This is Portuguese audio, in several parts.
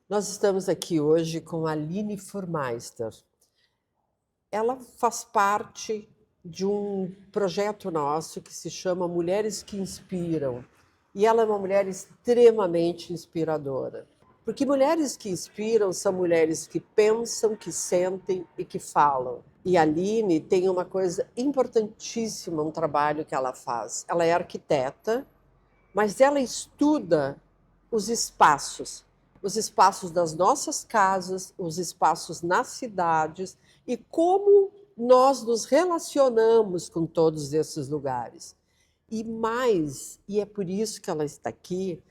Nós estamos aqui hoje com a Aline Furmeister. Ela faz parte de um projeto nosso que se chama Mulheres que Inspiram. E ela é uma mulher extremamente inspiradora. Porque mulheres que inspiram são mulheres que pensam, que sentem e que falam. E a Aline tem uma coisa importantíssima, um trabalho que ela faz. Ela é arquiteta, mas ela estuda os espaços das nossas casas, os espaços nas cidades e como nós nos relacionamos com todos esses lugares. E mais, e é por isso que ela está aqui,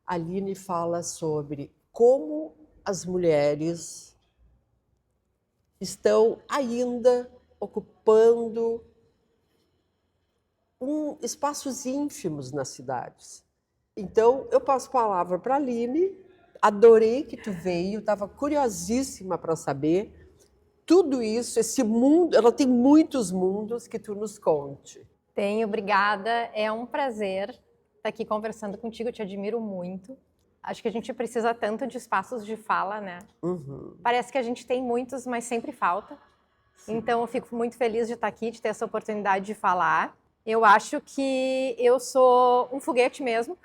a Aline fala sobre como as mulheres estão ainda ocupando espaços ínfimos nas cidades. Então, eu passo a palavra para a Aline. Adorei que tu veio, estava curiosíssima para saber tudo isso, esse mundo. Ela tem muitos mundos que tu nos conte. Tenho, obrigada. É um prazer estar aqui conversando contigo, eu te admiro muito. Acho que a gente precisa tanto de espaços de fala, né? Uhum. Parece que a gente tem muitos, mas sempre falta. Sim. Então, eu fico muito feliz de estar aqui, de ter essa oportunidade de falar. Eu acho que eu sou um foguete mesmo.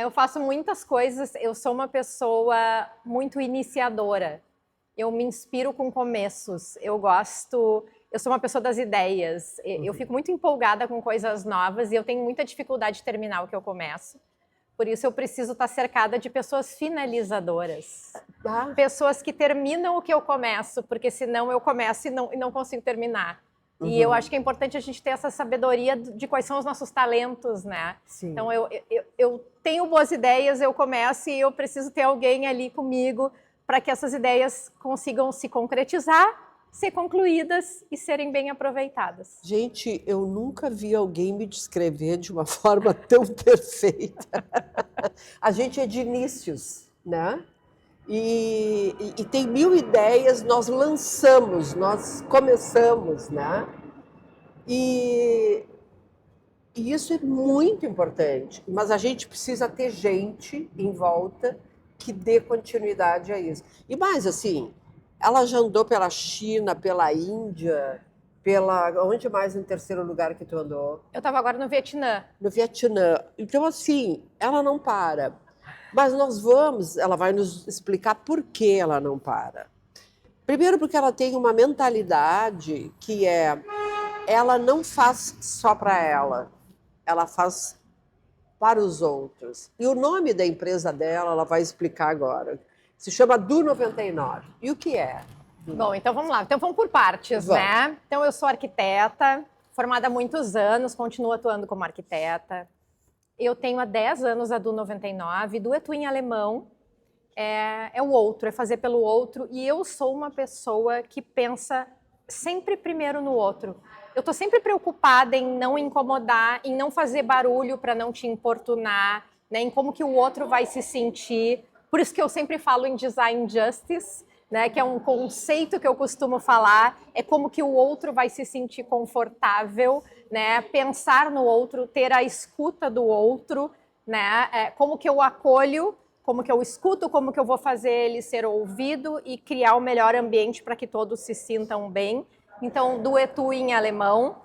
Eu faço muitas coisas, eu sou uma pessoa muito iniciadora. Eu me inspiro com começos, eu sou uma pessoa das ideias. Eu fico muito empolgada com coisas novas e eu tenho muita dificuldade de terminar o que eu começo. Por isso eu preciso estar cercada de pessoas finalizadoras. Pessoas que terminam o que eu começo, porque senão eu começo e não consigo terminar. E eu acho que é importante a gente ter essa sabedoria de quais são os nossos talentos, né? Sim. Então, eu tenho boas ideias, eu começo e eu preciso ter alguém ali comigo para que essas ideias consigam se concretizar, ser concluídas e serem bem aproveitadas. Gente, eu nunca vi alguém me descrever de uma forma tão perfeita. A gente é de inícios, né? E tem mil ideias, nós lançamos, nós começamos, né? E isso é muito importante, mas a gente precisa ter gente em volta que dê continuidade a isso. E mais, assim, ela já andou pela China, pela Índia, onde mais em terceiro lugar que tu andou? Eu estava agora no Vietnã. No Vietnã. Então, assim, ela não para. Mas ela vai nos explicar por que ela não para. Primeiro porque ela tem uma mentalidade que ela não faz só para ela faz para os outros. E o nome da empresa dela, ela vai explicar agora. Se chama Du 99. E o que é? Bom, então vamos lá. Então vamos por partes, né? Então eu sou arquiteta, formada há muitos anos, continuo atuando como arquiteta. Eu tenho há 10 anos a Du 99. Du é tu em alemão, é o outro, é fazer pelo outro. E eu sou uma pessoa que pensa sempre primeiro no outro. Eu tô sempre preocupada em não incomodar, em não fazer barulho para não te importunar, né? Em como que o outro vai se sentir. Por isso que eu sempre falo em design justice, né? Que é um conceito que eu costumo falar, é como que o outro vai se sentir confortável, né? Pensar no outro, ter a escuta do outro, né? Como que eu acolho, como que eu escuto, como que eu vou fazer ele ser ouvido e criar o melhor ambiente para que todos se sintam bem. Então, Du é tu em alemão.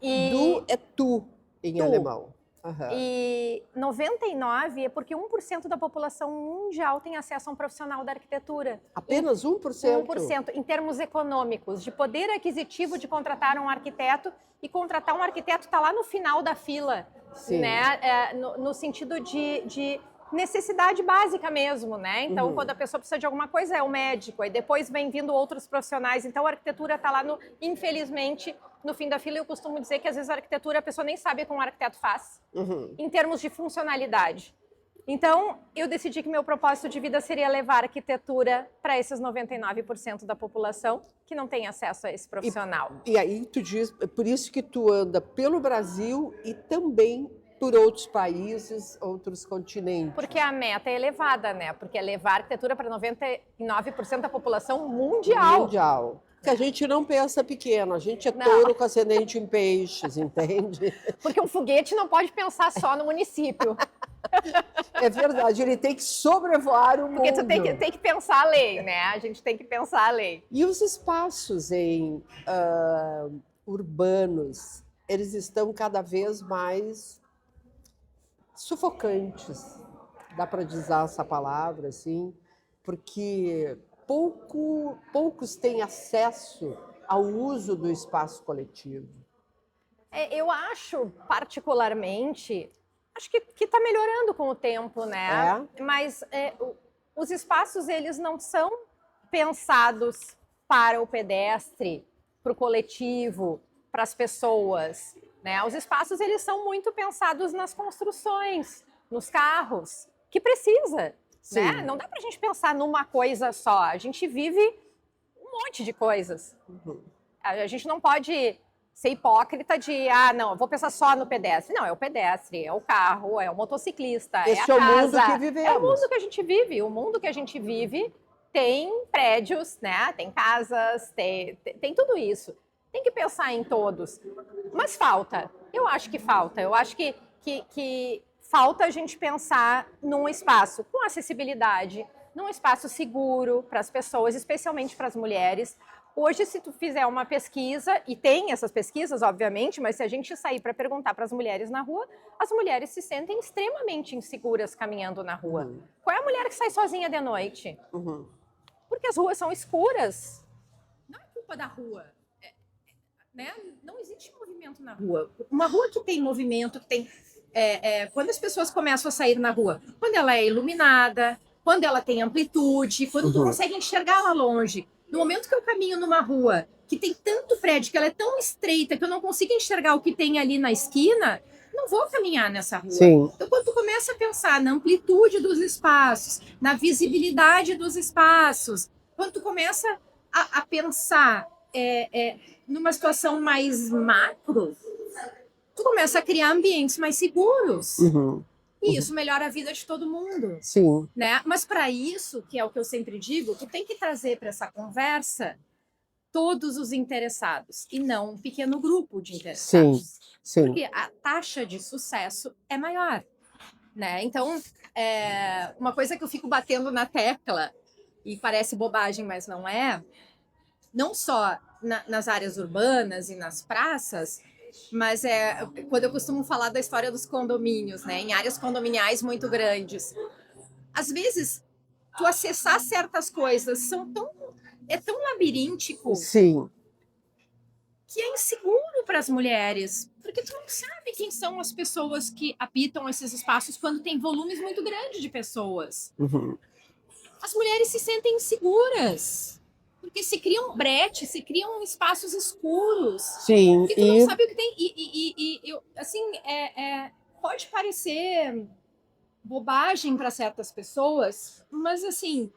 Du é tu em alemão. Uhum. E 99 é porque 1% da população mundial tem acesso a um profissional da arquitetura. Apenas 1%? 1%, em termos econômicos, de poder aquisitivo de contratar um arquiteto, e contratar um arquiteto está lá no final da fila, né? No sentido de necessidade básica mesmo, né? Então, quando a pessoa precisa de alguma coisa, é o médico, aí depois vem vindo outros profissionais. Então, a arquitetura está lá, infelizmente, no fim da fila. Eu costumo dizer que, às vezes, a arquitetura, a pessoa nem sabe o que um arquiteto faz, em termos de funcionalidade. Então, eu decidi que meu propósito de vida seria levar a arquitetura para esses 99% da população que não tem acesso a esse profissional. E aí, tu diz, é por isso que tu anda pelo Brasil e também por outros países, outros continentes. Porque a meta é elevada, né? Porque é levar a arquitetura para 99% da população mundial. Mundial. Que a gente não pensa pequeno, a gente é touro com ascendente em peixes, entende? Porque um foguete não pode pensar só no município. É verdade, ele tem que sobrevoar o mundo. Porque tu tem que pensar a lei, né? A gente tem que pensar a lei. E os espaços urbanos, eles estão cada vez mais sufocantes, dá para dizer essa palavra, assim, porque poucos têm acesso ao uso do espaço coletivo. Eu acho, particularmente, acho que está melhorando com o tempo, né? Mas os espaços, eles não são pensados para o pedestre, para o coletivo, para as pessoas, né? Os espaços, eles são muito pensados nas construções, nos carros, que precisa, né? Não dá para a gente pensar numa coisa só. A gente vive um monte de coisas. Uhum. A gente não pode ser hipócrita de, não, eu vou pensar só no pedestre. Não, é o pedestre, é o carro, é o motociclista, é a casa. Esse é o mundo que vivemos. É o mundo que a gente vive. O mundo que a gente vive tem prédios, né? Tem casas, tem tudo isso. Tem que pensar em todos. Mas falta. Eu acho que falta. Eu acho que falta a gente pensar num espaço com acessibilidade, num espaço seguro para as pessoas, especialmente para as mulheres. Hoje, se tu fizer uma pesquisa, e tem essas pesquisas, obviamente, mas se a gente sair para perguntar para as mulheres na rua, as mulheres se sentem extremamente inseguras caminhando na rua. Uhum. Qual é a mulher que sai sozinha de noite? Uhum. Porque as ruas são escuras. Não é culpa da rua. Né? Não existe movimento na rua. Uma rua que tem movimento, que tem... quando as pessoas começam a sair na rua, quando ela é iluminada, quando ela tem amplitude, quando tu consegue enxergar lá longe. No momento que eu caminho numa rua que tem tanto prédio, que ela é tão estreita, que eu não consigo enxergar o que tem ali na esquina, não vou caminhar nessa rua. Sim. Então, quando tu começa a pensar na amplitude dos espaços, na visibilidade dos espaços, quando tu começa a pensar numa situação mais macro, tu começa a criar ambientes mais seguros. Uhum. E isso melhora a vida de todo mundo. Sim. Né? Mas para isso, que é o que eu sempre digo, tu tem que trazer para essa conversa todos os interessados e não um pequeno grupo de interessados. Sim. Porque a taxa de sucesso é maior. Né? Então, uma coisa que eu fico batendo na tecla, e parece bobagem, mas não é, não só nas áreas urbanas e nas praças, mas quando eu costumo falar da história dos condomínios, né, em áreas condominiais muito grandes. Às vezes, tu acessar certas coisas é tão labiríntico. Sim. Que é inseguro para as mulheres, porque tu não sabe quem são as pessoas que habitam esses espaços quando tem volumes muito grandes de pessoas. Uhum. As mulheres se sentem inseguras. Porque se criam bretes, se criam espaços escuros. Sim. E tu não sabe o que tem. Assim, pode parecer bobagem para certas pessoas, mas assim,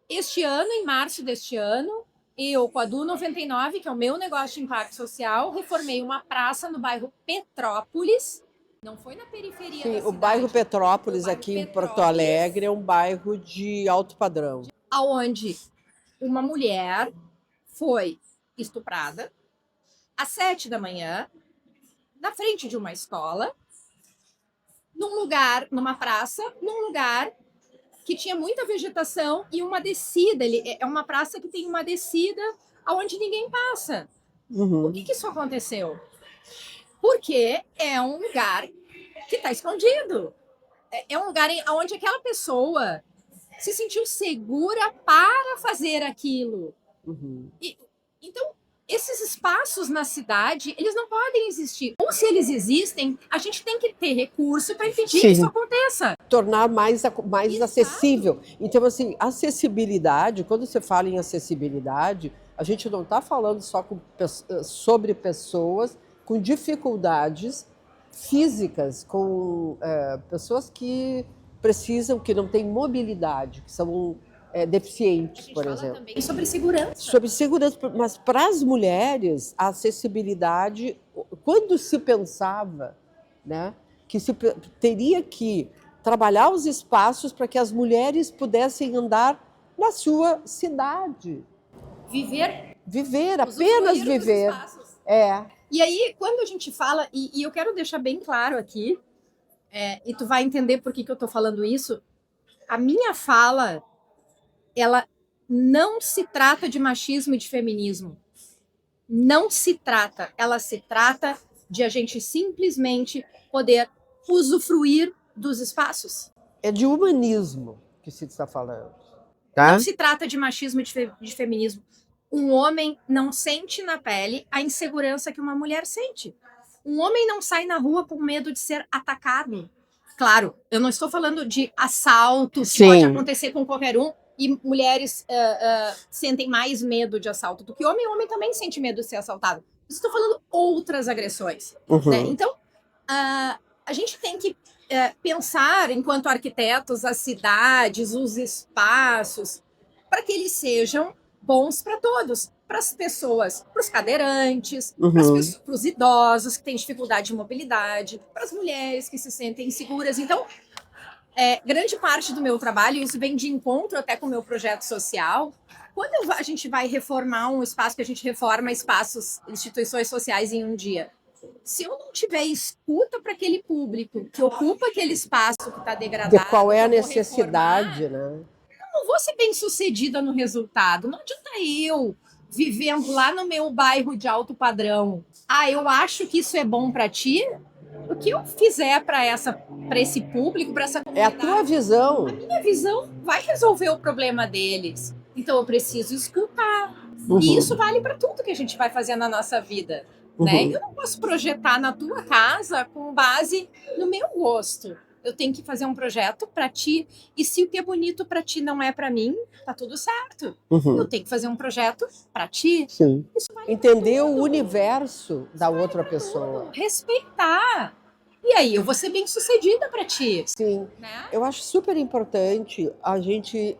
este ano, em março deste ano, eu, com a Du 99, que é o meu negócio de impacto social, reformei uma praça no bairro Petrópolis. Não foi na periferia da cidade. O bairro Petrópolis, aqui em Porto Alegre, é um bairro de alto padrão. Onde uma mulher foi estuprada às 7 da manhã, na frente de uma escola, numa praça, num lugar que tinha muita vegetação e uma descida. É uma praça que tem uma descida aonde ninguém passa. Uhum. Por que isso aconteceu? Porque é um lugar que está escondido. É um lugar onde aquela pessoa se sentiu segura para fazer aquilo. Uhum. Então, esses espaços na cidade, eles não podem existir. Ou se eles existem, a gente tem que ter recurso para impedir que isso aconteça. Tornar mais acessível. Então, assim, acessibilidade, quando você fala em acessibilidade, a gente não está falando só sobre pessoas com dificuldades físicas, com pessoas que precisam, que não têm mobilidade, que são deficientes, por exemplo. A gente fala também sobre segurança. Sobre segurança, mas para as mulheres, a acessibilidade, quando se pensava, né, que se teria que trabalhar os espaços para que as mulheres pudessem andar na sua cidade. Viver, apenas viver. E aí, quando a gente fala, e eu quero deixar bem claro aqui, e tu vai entender por que eu tô falando isso. A minha fala, ela não se trata de machismo e de feminismo. Não se trata. Ela se trata de a gente simplesmente poder usufruir dos espaços. É de humanismo que se está falando. Tá? Não se trata de machismo e de feminismo. Um homem não sente na pele a insegurança que uma mulher sente. Um homem não sai na rua com medo de ser atacado. Claro, eu não estou falando de assalto, que Sim. pode acontecer com qualquer um, e mulheres sentem mais medo de assalto do que homem. O homem também sente medo de ser assaltado. Estou falando outras agressões. Uhum. Né? Então, a gente tem que pensar, enquanto arquitetos, as cidades, os espaços, para que eles sejam bons para todos. Para as pessoas, para os cadeirantes, para os idosos que têm dificuldade de mobilidade, para as mulheres que se sentem inseguras. Então, grande parte do meu trabalho, isso vem de encontro até com o meu projeto social. Quando a gente vai reformar um espaço, que a gente reforma espaços, instituições sociais em um dia, se eu não tiver escuta para aquele público que ocupa aquele espaço que está degradado... De qual é a necessidade, né? Eu não vou ser bem sucedida no resultado. Não adianta eu, vivendo lá no meu bairro de alto padrão, eu acho que isso é bom para ti. O que eu fizer para esse público, para essa comunidade... É a tua visão. A minha visão vai resolver o problema deles. Então eu preciso escutar. E isso vale para tudo que a gente vai fazer na nossa vida. Né? Eu não posso projetar na tua casa com base no meu gosto. Eu tenho que fazer um projeto para ti. E se o que é bonito para ti não é para mim, tá tudo certo. Eu tenho que fazer um projeto para ti. Sim. Entender o universo da outra pessoa. Respeitar. E aí, eu vou ser bem sucedida para ti. Sim. Né? Eu acho super importante a gente,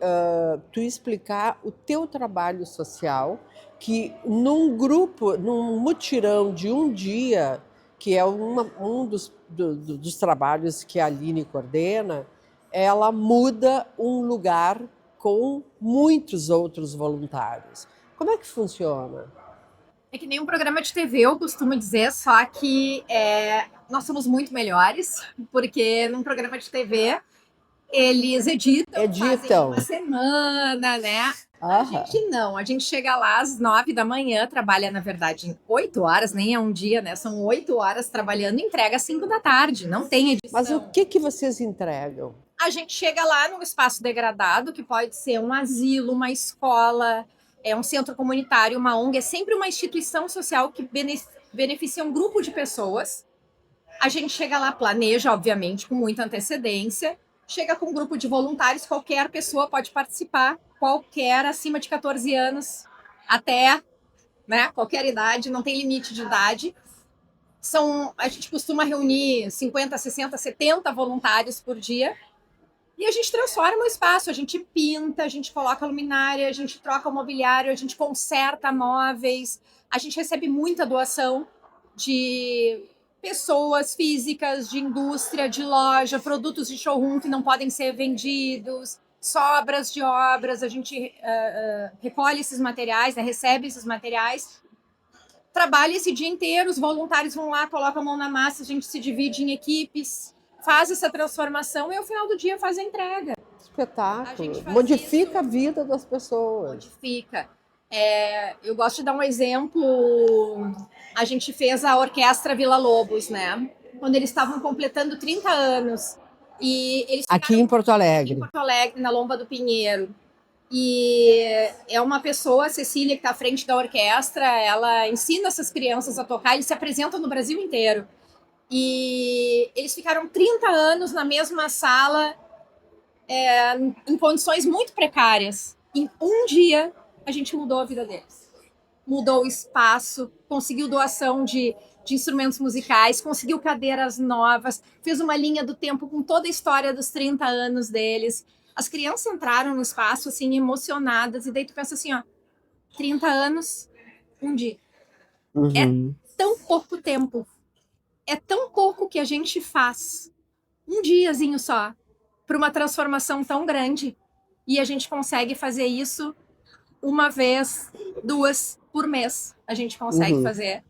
tu explicar o teu trabalho social, que num grupo, num mutirão de um dia, que é um dos trabalhos que a Aline coordena, ela muda um lugar com muitos outros voluntários. Como é que funciona? É que nem um programa de TV, eu costumo dizer, só que nós somos muito melhores, porque num programa de TV eles editam. Fazem uma semana, né? A gente não, a gente chega lá às 9 da manhã, trabalha, na verdade, em 8 horas, nem é um dia, né? São 8 horas trabalhando, entrega às 5 da tarde, não tem edição. Mas o que vocês entregam? A gente chega lá num espaço degradado, que pode ser um asilo, uma escola, um centro comunitário, uma ONG, é sempre uma instituição social que beneficia um grupo de pessoas. A gente chega lá, planeja, obviamente, com muita antecedência, chega com um grupo de voluntários, qualquer pessoa pode participar, qualquer acima de 14 anos, até, né, qualquer idade, não tem limite de idade. A gente costuma reunir 50, 60, 70 voluntários por dia, e a gente transforma o espaço, a gente pinta, a gente coloca luminária, a gente troca o mobiliário, a gente conserta móveis, a gente recebe muita doação de pessoas físicas, de indústria, de loja, produtos de showroom que não podem ser vendidos, sobras de obras, a gente recolhe esses materiais, né, recebe esses materiais, trabalha esse dia inteiro, os voluntários vão lá, colocam a mão na massa, a gente se divide em equipes, faz essa transformação e ao final do dia faz a entrega. Espetáculo. Modifica a vida das pessoas. Modifica. Eu gosto de dar um exemplo. A gente fez a Orquestra Vila Lobos, né? Quando eles estavam completando 30 anos. E eles aqui em Porto Alegre. Em Porto Alegre, na Lomba do Pinheiro. E é uma pessoa, a Cecília, que está à frente da orquestra, ela ensina essas crianças a tocar, eles se apresentam no Brasil inteiro. E eles ficaram 30 anos na mesma sala, em condições muito precárias. Em um dia, a gente mudou a vida deles. Mudou o espaço, conseguiu doação de instrumentos musicais, conseguiu cadeiras novas, fez uma linha do tempo com toda a história dos 30 anos deles. As crianças entraram no espaço, assim, emocionadas, e daí tu pensa assim, 30 anos, um dia. É tão pouco tempo. É tão pouco que a gente faz, um diazinho só, para uma transformação tão grande. E a gente consegue fazer isso uma vez, 2 por mês. A gente consegue fazer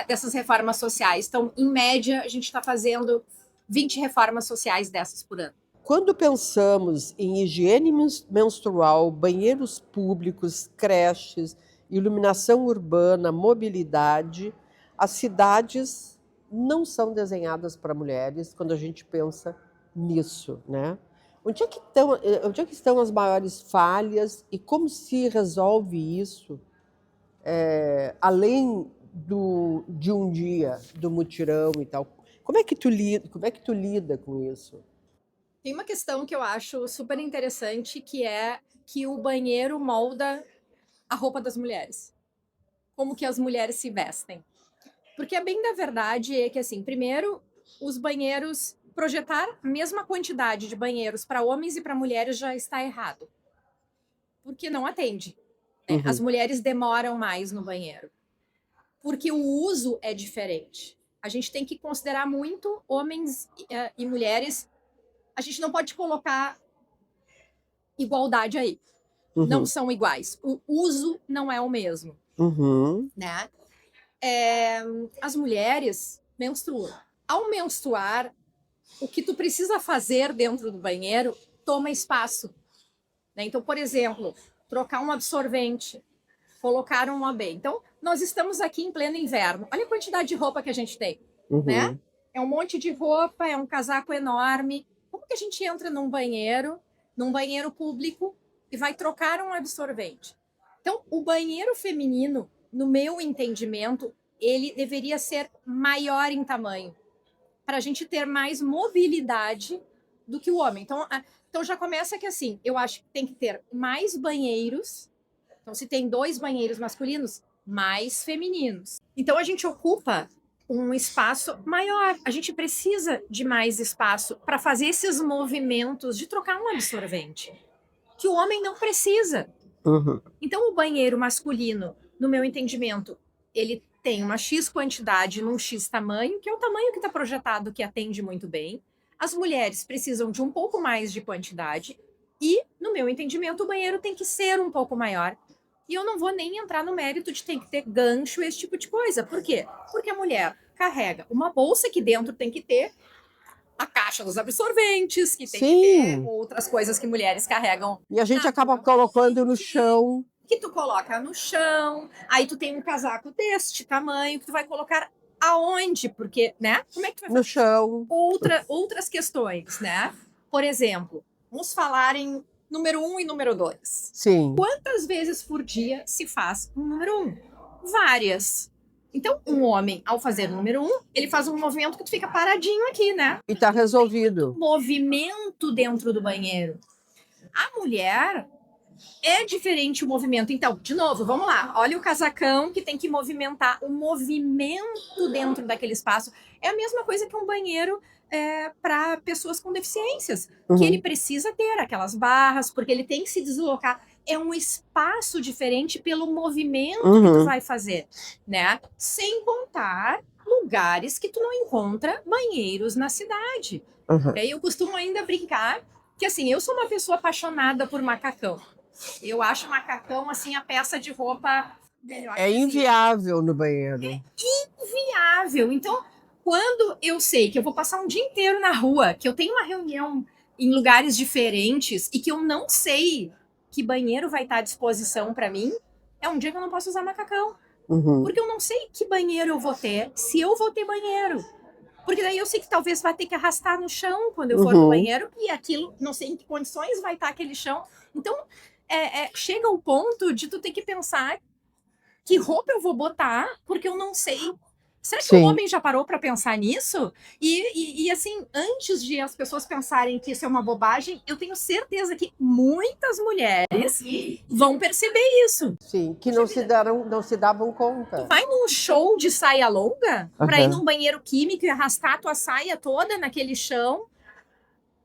dessas reformas sociais. Então, em média, a gente está fazendo 20 reformas sociais dessas por ano. Quando pensamos em higiene menstrual, banheiros públicos, creches, iluminação urbana, mobilidade, as cidades não são desenhadas para mulheres quando a gente pensa nisso, né? Onde é que estão as maiores falhas e como se resolve isso, além de um dia, do mutirão e tal? Como é que tu lida com isso? Tem uma questão que eu acho super interessante, que é que o banheiro molda a roupa das mulheres. Como que as mulheres se vestem. Porque a bem da verdade é que, assim, primeiro, os banheiros, projetar a mesma quantidade de banheiros para homens e para mulheres já está errado. Porque não atende. Né? As mulheres demoram mais no banheiro. Porque o uso é diferente. A gente tem que considerar muito homens e mulheres. A gente não pode colocar igualdade aí. Não são iguais. O uso não é o mesmo. Né? As mulheres menstruam. Ao menstruar, o que tu precisa fazer dentro do banheiro toma espaço. Né? Então, por exemplo, trocar um absorvente, colocar um OB. Então, nós estamos aqui em pleno inverno. Olha a quantidade de roupa que a gente tem. Né? É um monte de roupa, é um casaco enorme. Como que a gente entra num banheiro público, e vai trocar um absorvente? Então, o banheiro feminino, no meu entendimento, ele deveria ser maior em tamanho, para a gente ter mais mobilidade do que o homem. Então já começa que assim, eu acho que tem que ter mais banheiros. Então, se tem 2 banheiros masculinos, mais femininos. Então, a gente ocupa um espaço maior. A gente precisa de mais espaço para fazer esses movimentos de trocar um absorvente, que o homem não precisa. Então, o banheiro masculino, no meu entendimento, ele tem uma X quantidade num X tamanho, que é o tamanho que está projetado, que atende muito bem. As mulheres precisam de um pouco mais de quantidade e, no meu entendimento, o banheiro tem que ser um pouco maior. E eu não vou nem entrar no mérito de ter que ter gancho, esse tipo de coisa. Por quê? Porque a mulher carrega uma bolsa que dentro tem que ter a caixa dos absorventes, que tem que ter outras coisas que mulheres carregam. E a gente acaba colocando no chão. Que tu coloca no chão, aí tu tem um casaco deste tamanho, que tu vai colocar aonde? Porque, né? Como é que tu vai fazer? No chão. Outras questões, né? Por exemplo, vamos falar em número 1 e número 2. Sim. Quantas vezes por dia se faz um número 1? Várias. Então, um homem, ao fazer o número 1, ele faz um movimento que tu fica paradinho aqui, né? E tá resolvido. Movimento dentro do banheiro. A mulher é diferente o movimento. Então, de novo, vamos lá. Olha o casacão que tem que movimentar. O movimento dentro daquele espaço é a mesma coisa que um banheiro para pessoas com deficiências, que ele precisa ter aquelas barras, porque ele tem que se deslocar. É um espaço diferente pelo movimento que tu vai fazer, né? Sem contar lugares que tu não encontra banheiros na cidade. Eu costumo ainda brincar que, assim, eu sou uma pessoa apaixonada por macacão. Eu acho macacão, assim, a peça de roupa melhor. É inviável no banheiro. É inviável. Então, quando eu sei que eu vou passar um dia inteiro na rua, que eu tenho uma reunião em lugares diferentes e que eu não sei que banheiro vai estar à disposição para mim, é um dia que eu não posso usar macacão. Porque eu não sei que banheiro eu vou ter, se eu vou ter banheiro. Porque daí eu sei que talvez vai ter que arrastar no chão quando eu for no banheiro, e aquilo, não sei em que condições vai estar aquele chão. Então, chega ao ponto de tu ter que pensar que roupa eu vou botar, porque eu não sei. Será que o homem já parou para pensar nisso? E assim, antes de as pessoas pensarem que isso é uma bobagem, eu tenho certeza que muitas mulheres vão perceber isso. Sim, que não se davam conta. Tu vai num show de saia longa para ir num banheiro químico e arrastar a tua saia toda naquele chão,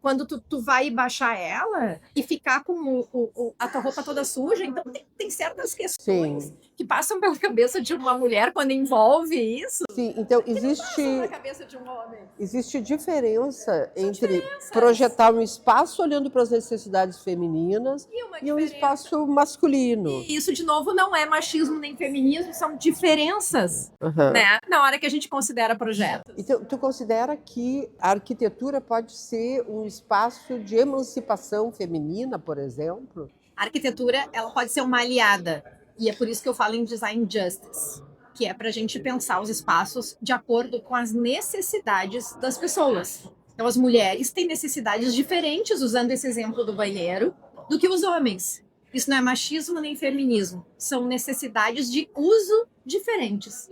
quando tu vai baixar ela e ficar com a tua roupa toda suja. Então tem tem certas questões Sim. que passam pela cabeça de uma mulher quando envolve isso. Sim, então Passam na cabeça de um homem. existe diferença entre diferenças. projetar um espaço olhando para as necessidades femininas E uma e um diferença. espaço masculino. E isso, de novo, não é machismo nem feminismo, são diferenças, Aham. né? Na hora que a gente considera projetos. Então, tu considera que a arquitetura pode ser um espaço de emancipação feminina, por exemplo? A arquitetura, ela pode ser uma aliada. E é por isso que eu falo em design justice, que é para a gente pensar os espaços de acordo com as necessidades das pessoas. Então, as mulheres têm necessidades diferentes, usando esse exemplo do banheiro, do que os homens. Isso não é machismo nem feminismo. São necessidades de uso diferentes.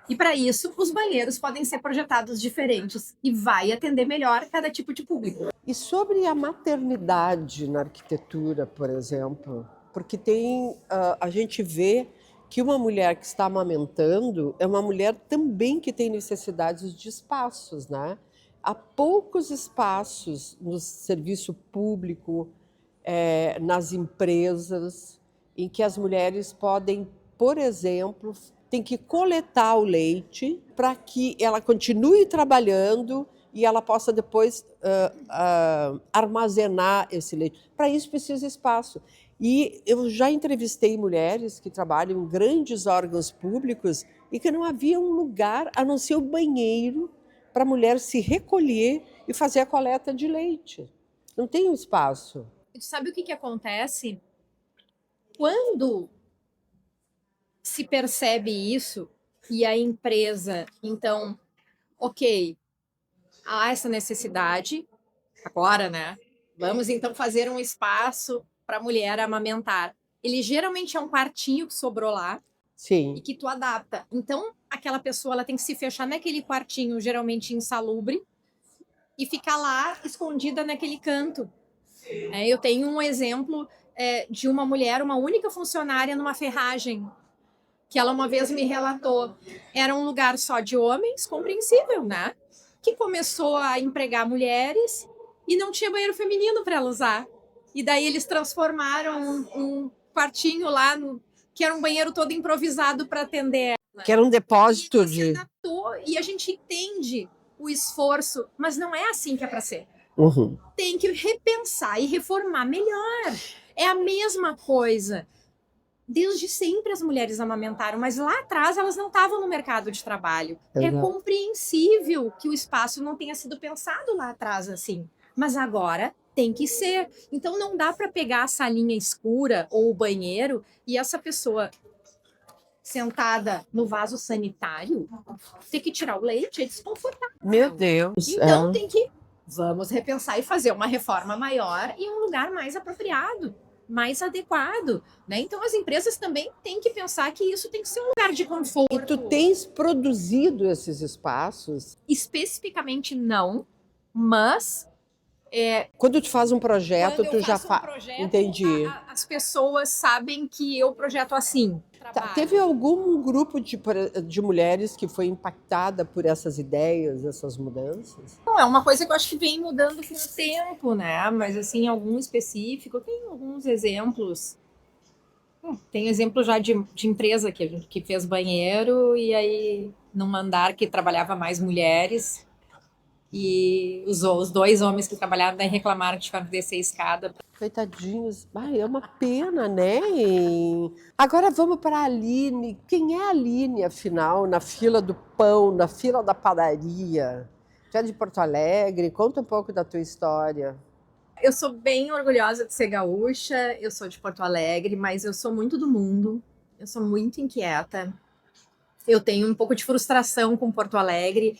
E para isso, os banheiros podem ser projetados diferentes e vai atender melhor cada tipo de público. E sobre a maternidade na arquitetura, por exemplo? Porque a gente vê que uma mulher que está amamentando é uma mulher também que tem necessidades de espaços, né? Há poucos espaços no serviço público, nas empresas, em que as mulheres podem, por exemplo, tem que coletar o leite para que ela continue trabalhando e ela possa depois armazenar esse leite. Para isso precisa espaço. E eu já entrevistei mulheres que trabalham em grandes órgãos públicos e que não havia um lugar a não ser o banheiro para a mulher se recolher e fazer a coleta de leite. Não tem um espaço. E tu sabe o que acontece? Quando se percebe isso e a empresa, então, ok, há essa necessidade, agora, né? Vamos então fazer um espaço para a mulher amamentar. Ele geralmente é um quartinho que sobrou lá Sim. e que tu adapta. Então, aquela pessoa ela tem que se fechar naquele quartinho, geralmente insalubre, e ficar lá escondida naquele canto. Eu tenho um exemplo de uma mulher, uma única funcionária numa ferragem, que ela uma vez me relatou. Era um lugar só de homens, compreensível, né? Que começou a empregar mulheres e não tinha banheiro feminino para ela usar. E daí eles transformaram um quartinho lá, que era um banheiro todo improvisado para atender ela. Que era um depósito E se adaptou, e a gente entende o esforço, mas não é assim que é para ser. Uhum. Tem que repensar e reformar melhor. É a mesma coisa. Desde sempre as mulheres amamentaram, mas lá atrás elas não estavam no mercado de trabalho. É Exato. compreensível que o espaço não tenha sido pensado lá atrás assim, mas agora tem que ser. Então não dá para pegar a salinha escura ou o banheiro e essa pessoa sentada no vaso sanitário ter que tirar o leite, é desconfortável. Meu Deus. Então tem que vamos repensar e fazer uma reforma maior e um lugar mais apropriado, mais adequado, né? Então as empresas também têm que pensar que isso tem que ser um lugar de conforto. E tu tens produzido esses espaços? Especificamente não, mas Quando tu faz um projeto, quando tu eu já faço um faz. projeto, Entendi. as pessoas sabem que eu projeto assim. Tá, teve algum grupo de mulheres que foi impactada por essas ideias, essas mudanças? Não, é uma coisa que eu acho que vem mudando com o tempo, né? Mas assim, algum específico, tem alguns exemplos. Tem exemplo já de empresa que fez banheiro e aí num andar que trabalhava mais mulheres e os dois homens que trabalhavam daí reclamaram que tiveram que descer a escada. Coitadinhos. Ai, é uma pena, né? Agora vamos para a Aline. Quem é a Aline, afinal, na fila do pão, na fila da padaria? Tu é de Porto Alegre? Conta um pouco da tua história. Eu sou bem orgulhosa de ser gaúcha, eu sou de Porto Alegre, mas eu sou muito do mundo, eu sou muito inquieta. Eu tenho um pouco de frustração com Porto Alegre.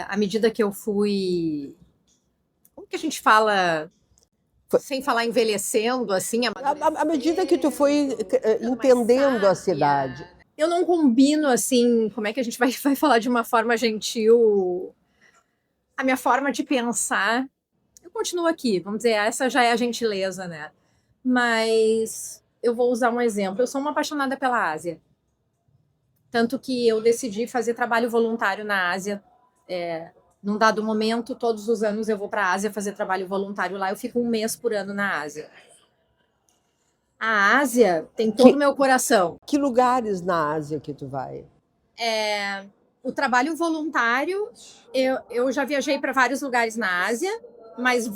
À medida que eu fui... Como que a gente fala... Sem falar envelhecendo, assim... À medida que tu foi entendendo a cidade. Eu não combino, assim... Como é que a gente vai falar de uma forma gentil? A minha forma de pensar... Eu continuo aqui, vamos dizer, essa já é a gentileza, né? Mas eu vou usar um exemplo. Eu sou uma apaixonada pela Ásia. Tanto que eu decidi fazer trabalho voluntário na Ásia. Num dado momento, todos os anos eu vou para a Ásia fazer trabalho voluntário lá. Eu fico um mês por ano na Ásia. A Ásia tem todo o meu coração. Que lugares na Ásia que tu vai? O trabalho voluntário, eu já viajei para vários lugares na Ásia, mas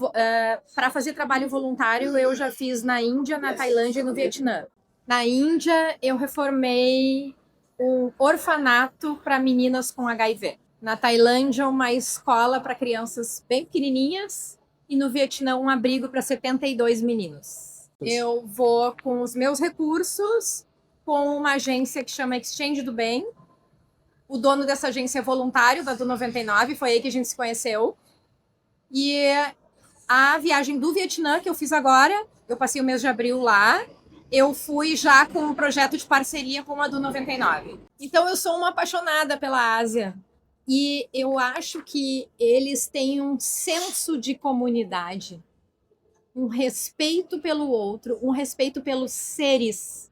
para fazer trabalho voluntário eu já fiz na Índia, na Tailândia e no Vietnã. Na Índia, eu reformei um orfanato para meninas com HIV. Na Tailândia, uma escola para crianças bem pequenininhas. E no Vietnã, um abrigo para 72 meninos. Eu vou com os meus recursos, com uma agência que chama Exchange do Bem. O dono dessa agência é voluntário, da do 99, foi aí que a gente se conheceu. E a viagem do Vietnã, que eu fiz agora, eu passei o mês de abril lá, eu fui já com um projeto de parceria com a do 99. Então, eu sou uma apaixonada pela Ásia. E eu acho que eles têm um senso de comunidade, um respeito pelo outro, um respeito pelos seres,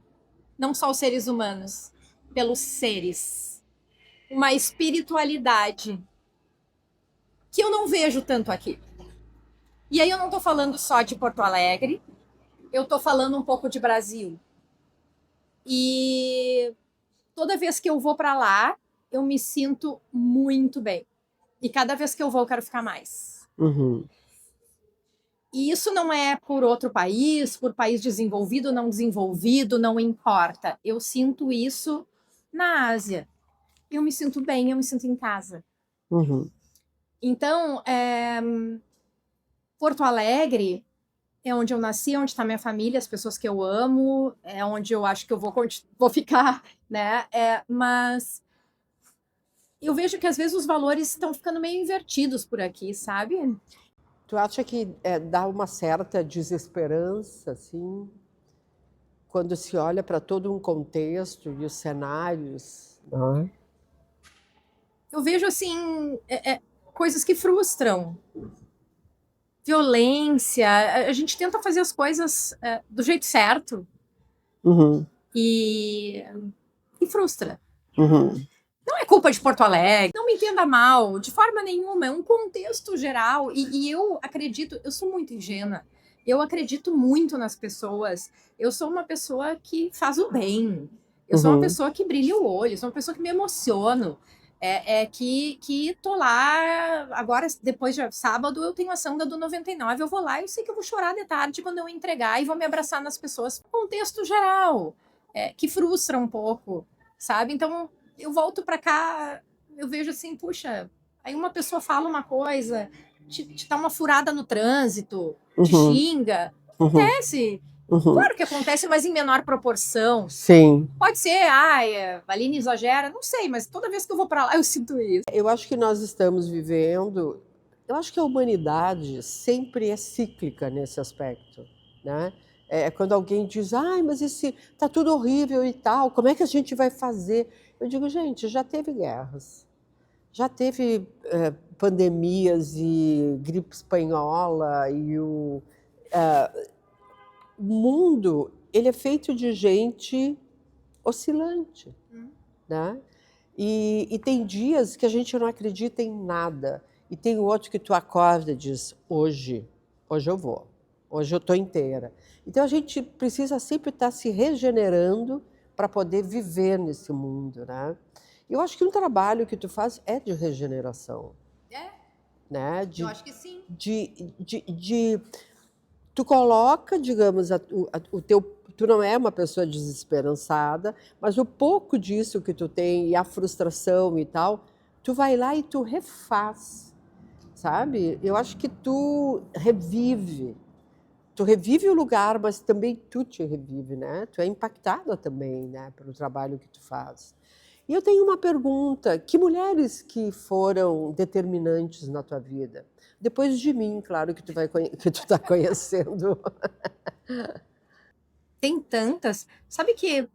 não só os seres humanos, pelos seres. Uma espiritualidade que eu não vejo tanto aqui. E aí eu não estou falando só de Porto Alegre, eu estou falando um pouco de Brasil. E toda vez que eu vou para lá, eu me sinto muito bem. E cada vez que eu vou, eu quero ficar mais. Uhum. E isso não é por outro país, por país desenvolvido, não importa. Eu sinto isso na Ásia. Eu me sinto bem, eu me sinto em casa. Uhum. Então, Porto Alegre é onde eu nasci, onde está minha família, as pessoas que eu amo, é onde eu acho que eu vou ficar, né? Mas eu vejo que às vezes os valores estão ficando meio invertidos por aqui, sabe? Tu acha que dá uma certa desesperança, assim, quando se olha para todo um contexto e os cenários? Não é? Eu vejo, assim, coisas que frustram. Violência. A gente tenta fazer as coisas do jeito certo. Uhum. E frustra. Uhum. Não é culpa de Porto Alegre, não me entenda mal, de forma nenhuma, é um contexto geral. E eu acredito, eu sou muito ingênua, eu acredito muito nas pessoas. Eu sou uma pessoa que faz o bem, eu sou uma pessoa que brilha o olho, eu sou uma pessoa que me emociono. Que tô lá, agora, depois de sábado, eu tenho ação da do 99, eu vou lá e eu sei que eu vou chorar de tarde quando eu entregar e vou me abraçar nas pessoas. Contexto geral, que frustra um pouco, sabe? Então, eu volto para cá, eu vejo assim, puxa, aí uma pessoa fala uma coisa, te dá uma furada no trânsito, te xinga, acontece. Claro que acontece, mas em menor proporção. Sim. Pode ser, a Aline exagera, não sei, mas toda vez que eu vou para lá eu sinto isso. Eu acho que nós estamos vivendo, eu acho que a humanidade sempre é cíclica nesse aspecto, né? Quando alguém diz, ai, mas tá tudo horrível e tal, como é que a gente vai fazer? Eu digo, gente, já teve guerras, já teve pandemias e gripe espanhola e o mundo, ele é feito de gente oscilante, né? E tem dias que a gente não acredita em nada. E tem outro que tu acorda e diz, hoje eu vou, hoje eu estou inteira. Então a gente precisa sempre estar se regenerando para poder viver nesse mundo, né? Eu acho que um trabalho que tu faz é de regeneração. Né? Eu acho que sim. Tu coloca, digamos, o teu... Tu não é uma pessoa desesperançada, mas o pouco disso que tu tem e a frustração e tal, tu vai lá e tu refaz, sabe? Eu acho que tu revive o lugar, mas também tu te revive, né? Tu é impactada também, né, pelo trabalho que tu faz. E eu tenho uma pergunta, que mulheres que foram determinantes na tua vida? Depois de mim, claro, que tu tá conhecendo. Tem tantas. Sabe que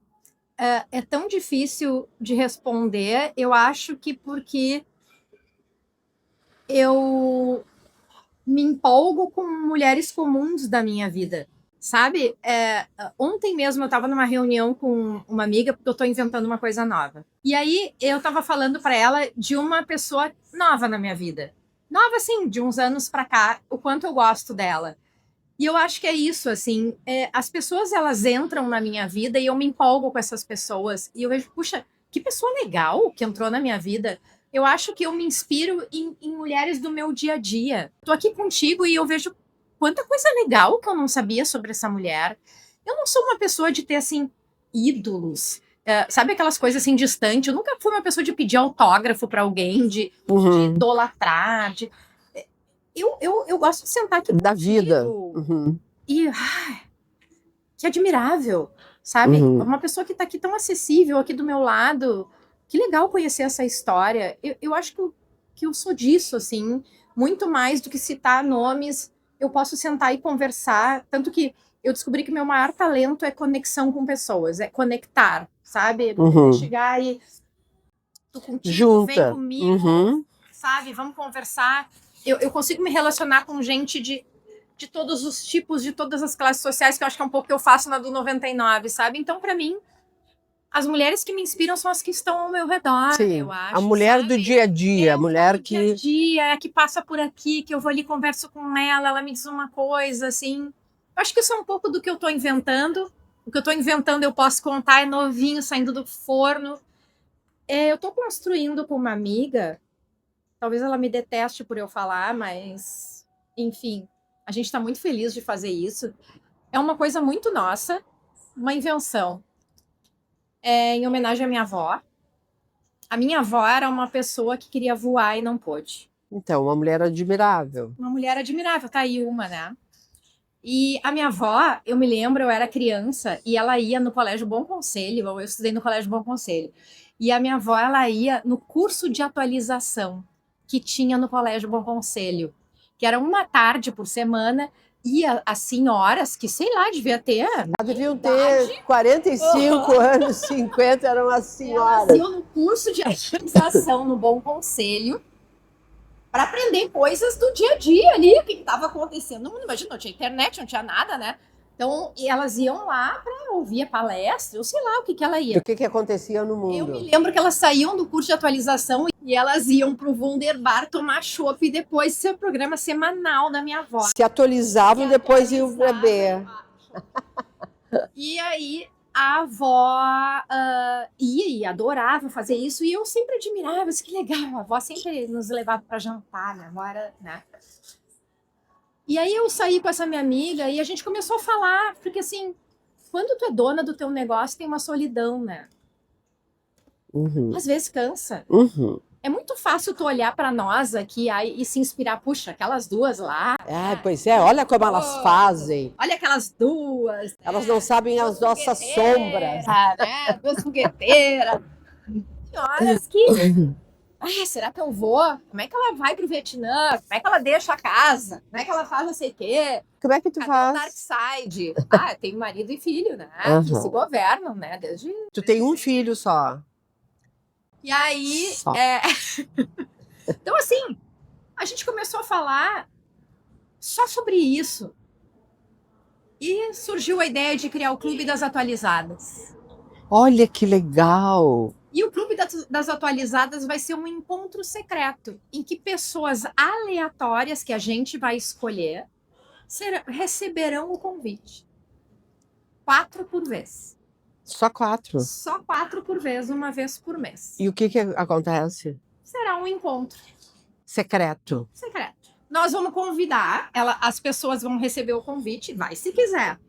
é tão difícil de responder, eu acho que porque eu me empolgo com mulheres comuns da minha vida, sabe? Ontem mesmo eu estava numa reunião com uma amiga, porque eu estou inventando uma coisa nova. E aí eu estava falando para ela de uma pessoa nova na minha vida. Nova, assim, de uns anos para cá, o quanto eu gosto dela. E eu acho que é isso, assim, as pessoas, elas entram na minha vida e eu me empolgo com essas pessoas. E eu vejo, puxa, que pessoa legal que entrou na minha vida. Eu acho que eu me inspiro em mulheres do meu dia a dia. Tô aqui contigo e eu vejo quanta coisa legal que eu não sabia sobre essa mulher. Eu não sou uma pessoa de ter, assim, ídolos. Sabe aquelas coisas assim distantes? Eu nunca fui uma pessoa de pedir autógrafo para alguém, de idolatrar, eu gosto de sentar aqui Da vida. contigo e que admirável, sabe? Uma pessoa que tá aqui tão acessível, aqui do meu lado. Que legal conhecer essa história. Eu acho que eu sou disso, assim, muito mais do que citar nomes. Eu posso sentar e conversar, tanto que eu descobri que meu maior talento é conexão com pessoas, é conectar, sabe? Chegar e tô contigo, vem Junta. comigo, sabe? Vamos conversar. Eu consigo me relacionar com gente de todos os tipos, de todas as classes sociais, que eu acho que é um pouco que eu faço na do 99, sabe? Então, para mim, as mulheres que me inspiram são as que estão ao meu redor, Sim, eu acho. a mulher sabe? do dia a dia, a mulher que... Dia a dia, é a que passa por aqui, que eu vou ali, converso com ela me diz uma coisa, assim. Eu acho que isso é um pouco do que eu tô inventando. O que eu tô inventando eu posso contar, é novinho, saindo do forno. Eu tô construindo com uma amiga, talvez ela me deteste por eu falar, mas, enfim, a gente tá muito feliz de fazer isso. É uma coisa muito nossa, uma invenção. Em homenagem à minha avó. A minha avó era uma pessoa que queria voar e não pôde. Então, uma mulher admirável. Uma mulher admirável, tá aí uma, né? E a minha avó, eu me lembro, eu era criança e ela ia no Colégio Bom Conselho, eu estudei no Colégio Bom Conselho. E a minha avó, ela ia no curso de atualização que tinha no Colégio Bom Conselho, que era uma tarde por semana, ia as senhoras, que sei lá, devia ter. Deviam ter 45 anos, 50, eram as senhoras. Elas iam no curso de atualização no Bom Conselho para aprender coisas do dia a dia ali, o que estava acontecendo no mundo. Imagina, não tinha internet, não tinha nada, né? Então, e elas iam lá para ouvir a palestra, eu sei lá o que ela ia. O que acontecia no mundo? Eu me lembro que elas saíam do curso de atualização e elas iam pro Wunderbar tomar chopp e depois ser o programa semanal da minha avó. Se atualizavam, depois iam beber. E aí a avó ia e adorava fazer isso, e eu sempre admirava, isso que legal, a avó sempre nos levava para jantar, minha avó era, né? E aí eu saí com essa minha amiga e a gente começou a falar, porque assim, quando tu é dona do teu negócio, tem uma solidão, né? Às vezes cansa. É muito fácil tu olhar para nós aqui e se inspirar, puxa, aquelas duas lá. Pois é, olha como elas fazem. Olha aquelas duas. Elas não sabem as nossas sombras. Né? Duas fogueteiras. Senhoras que... será que eu vou? Como é que ela vai pro Vietnã? Como é que ela deixa a casa? Como é que ela faz não sei o quê? Como é que tu Cadê o Dark faz? Side? Tem marido e filho, né? Que se governam, né? Desde... Tu tem um filho só. E aí... Só. Então, assim, a gente começou a falar só sobre isso. E surgiu a ideia de criar o Clube das Atualizadas. Olha que legal! E o Clube das Atualizadas vai ser um encontro secreto, em que pessoas aleatórias que a gente vai escolher receberão o convite. 4 por vez. Só 4. Só 4 por vez, uma vez por mês. E o que acontece? Será um encontro Secreto. secreto. Nós vamos convidar, as pessoas vão receber o convite, vai se quiser.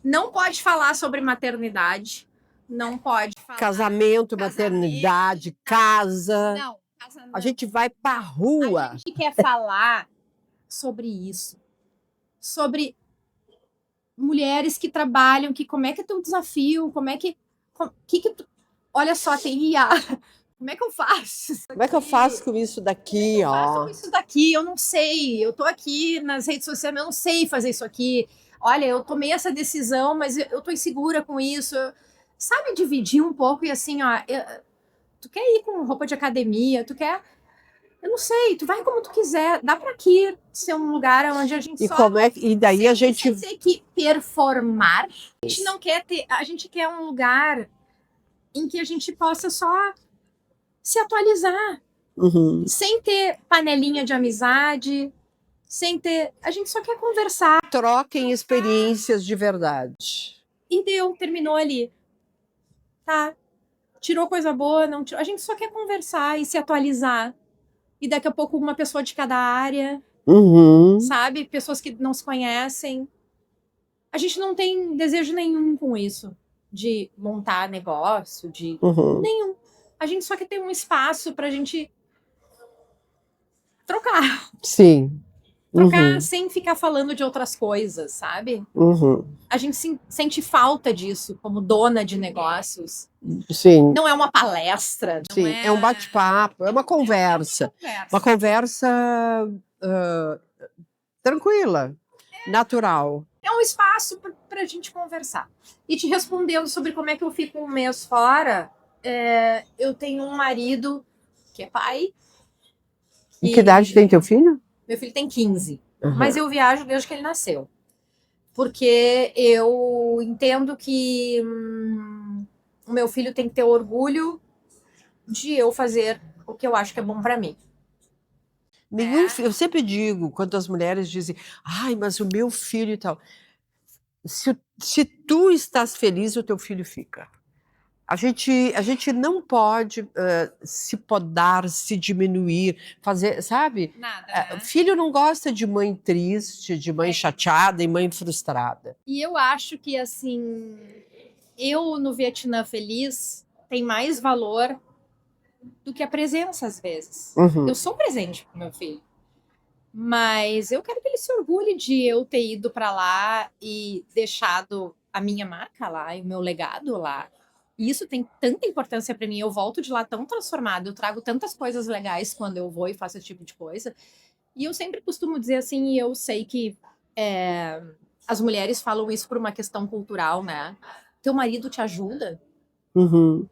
Não pode falar sobre maternidade, não pode falar... Casamento, maternidade, casa. Não, casa não. A gente vai pra rua. A gente quer falar sobre isso. Sobre mulheres que trabalham, que como é que é teu desafio, como é que tu... Olha só, tem IA. Como é que eu faço? Como é que eu faço com isso daqui, Eu faço ó? com isso daqui, eu não sei. Eu tô aqui nas redes sociais, mas eu não sei fazer isso aqui. Olha, eu tomei essa decisão, mas eu tô insegura com isso. Sabe, dividir um pouco e assim, ó... tu quer ir com roupa de academia, tu quer... Eu não sei, tu vai como tu quiser. Dá pra aqui ser um lugar onde a gente só... E daí a gente... Quer dizer que performar, a gente não quer ter... A gente quer um lugar em que a gente possa só se atualizar. Sem ter panelinha de amizade, sem ter. A gente só quer conversar. Troquem experiências de verdade. E deu, terminou ali. Tá. Tirou coisa boa, não tirou. A gente só quer conversar e se atualizar. E daqui a pouco uma pessoa de cada área, Uhum. sabe? Pessoas que não se conhecem. A gente não tem desejo nenhum com isso. De montar negócio, de Uhum. nenhum. A gente só quer ter um espaço pra gente trocar. Sim. Trocar Uhum. sem ficar falando de outras coisas, sabe? Uhum. A gente sente falta disso como dona de negócios. Sim. Não é uma palestra, não Sim, é um bate-papo, é uma conversa. Uma conversa tranquila, natural. É um espaço para a gente conversar. E te respondendo sobre como é que eu fico um mês fora, eu tenho um marido que é pai. E que idade tem teu filho? Meu filho tem 15, Uhum. mas eu viajo desde que ele nasceu. Porque eu entendo que o meu filho tem que ter orgulho de eu fazer o que eu acho que é bom para mim. Eu sempre digo, quando as mulheres dizem, ai, mas o meu filho e tal. Se tu estás feliz, o teu filho fica. A gente não pode se podar, se diminuir, fazer, sabe? Nada, né? Filho não gosta de mãe triste, de mãe chateada e mãe frustrada. E eu acho que, assim, eu no Vietnã feliz tem mais valor do que a presença, às vezes. Uhum. Eu sou presente pro meu filho. Mas eu quero que ele se orgulhe de eu ter ido para lá e deixado a minha marca lá e o meu legado lá. E isso tem tanta importância para mim. Eu volto de lá tão transformada, eu trago tantas coisas legais quando eu vou e faço esse tipo de coisa. E eu sempre costumo dizer assim, e eu sei que as mulheres falam isso por uma questão cultural, né? Teu marido te ajuda? Uhum.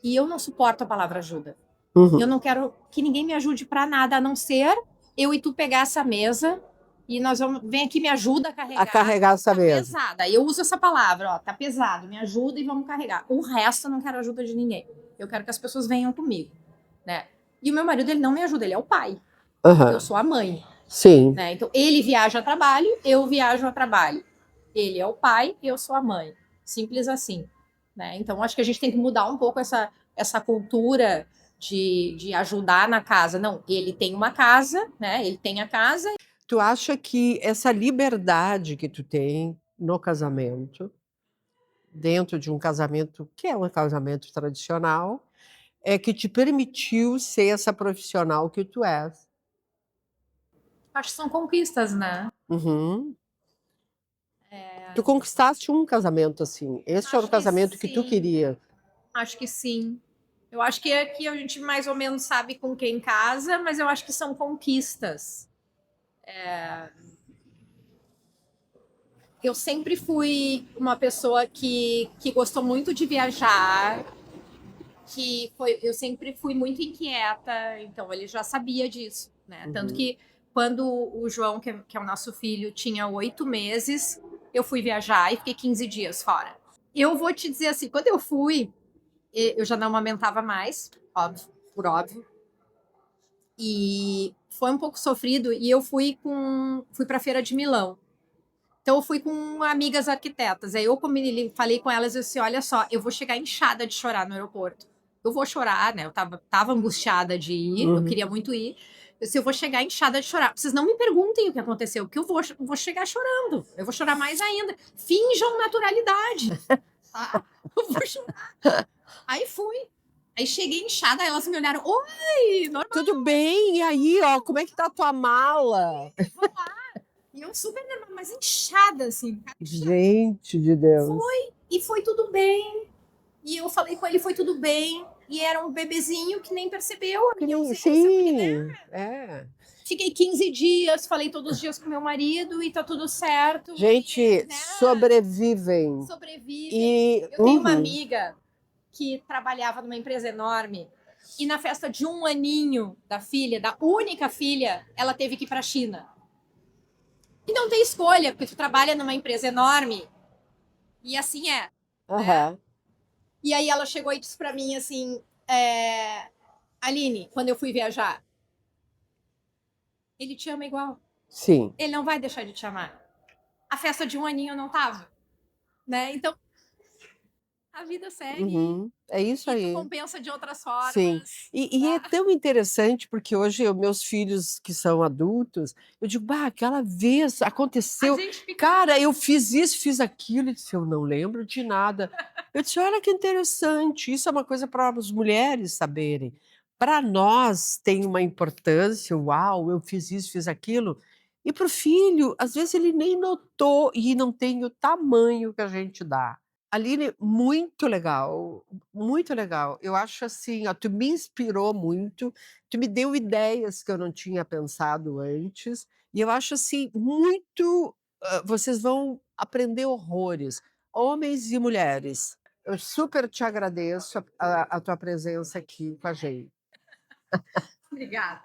E eu não suporto a palavra ajuda. Uhum. Eu não quero que ninguém me ajude para nada, a não ser eu e tu pegar essa mesa e nós vamos. Vem aqui, me ajuda a carregar. A carregar essa Tá mesa. pesada. Aí eu uso essa palavra, ó, tá pesado, me ajuda e vamos carregar. O resto eu não quero ajuda de ninguém. Eu quero que as pessoas venham comigo, né? E o meu marido, ele não me ajuda, ele é o pai. Uhum. Eu sou a mãe. Sim. Né? Então, ele viaja a trabalho, eu viajo a trabalho. Ele é o pai, eu sou a mãe. Simples assim. Né? Então, acho que a gente tem que mudar um pouco essa cultura de ajudar na casa. Não, ele tem uma casa, né? Ele tem a casa. Tu acha que essa liberdade que tu tem no casamento, dentro de um casamento que é um casamento tradicional, é que te permitiu ser essa profissional que tu és? Acho que são conquistas, né? Uhum. Tu conquistaste um casamento assim. Este era o Acho que casamento que tu sim. queria. Acho que sim. Eu acho que aqui a gente mais ou menos sabe com quem casa, mas eu acho que são conquistas. Eu sempre fui uma pessoa que gostou muito de viajar, eu sempre fui muito inquieta, então ele já sabia disso, né? Tanto que quando o João, que é o nosso filho, tinha 8 meses, eu fui viajar e fiquei 15 dias fora. Eu vou te dizer assim, quando eu fui, eu já não amamentava mais, óbvio, por óbvio. E foi um pouco sofrido e eu fui para a feira de Milão. Então eu fui com amigas arquitetas. Aí eu falei com elas e disse: olha só, eu vou chegar inchada de chorar no aeroporto. Eu vou chorar, né? Eu tava angustiada de ir, eu queria muito ir. Eu disse: eu vou chegar inchada de chorar. Vocês não me perguntem o que aconteceu, porque eu vou chegar chorando. Eu vou chorar mais ainda. Finjam naturalidade. Tá? Eu vou chorar. Aí fui. Aí cheguei inchada, elas me olharam: oi, normal. Tudo bem, e aí, ó, como é que tá a tua mala? Vou lá. E eu super normal, mas inchada, assim. Gente de Deus. E foi tudo bem. E eu falei com ele, foi tudo bem. E era um bebezinho que nem percebeu a minha ausência. Sim, é. Fiquei 15 dias, falei todos os dias com meu marido e tá tudo certo. Gente, E, né, sobrevivem. sobrevivem. Eu tenho uma amiga que trabalhava numa empresa enorme e na festa de 1 aninho da filha, da única filha, ela teve que ir pra China. E não tem escolha, porque tu trabalha numa empresa enorme e assim é. Aham. E aí ela chegou e disse pra mim assim, Aline, quando eu fui viajar, ele te ama igual. Sim. ele não vai deixar de te amar. A festa de 1 aninho não tava, né? Então, a vida segue Uhum. É isso e tu aí. compensa de outras Sim. formas, E é tá? tão interessante, porque hoje meus filhos que são adultos, eu digo: "Bah, aquela vez A aconteceu, gente fica cara, eu fiz isso, fiz aquilo", ele disse: "Eu não lembro de nada". Eu disse: "Olha que interessante, isso é uma coisa para as mulheres saberem. Para nós tem uma importância, uau, eu fiz isso, fiz aquilo", e para o filho, às vezes ele nem notou e não tem o tamanho que a gente dá. Aline, muito legal, muito legal. Eu acho assim, ó, tu me inspirou muito, tu me deu ideias que eu não tinha pensado antes, e eu acho assim muito, vocês vão aprender horrores, homens e mulheres. Eu super te agradeço a tua presença aqui com a gente. Obrigada.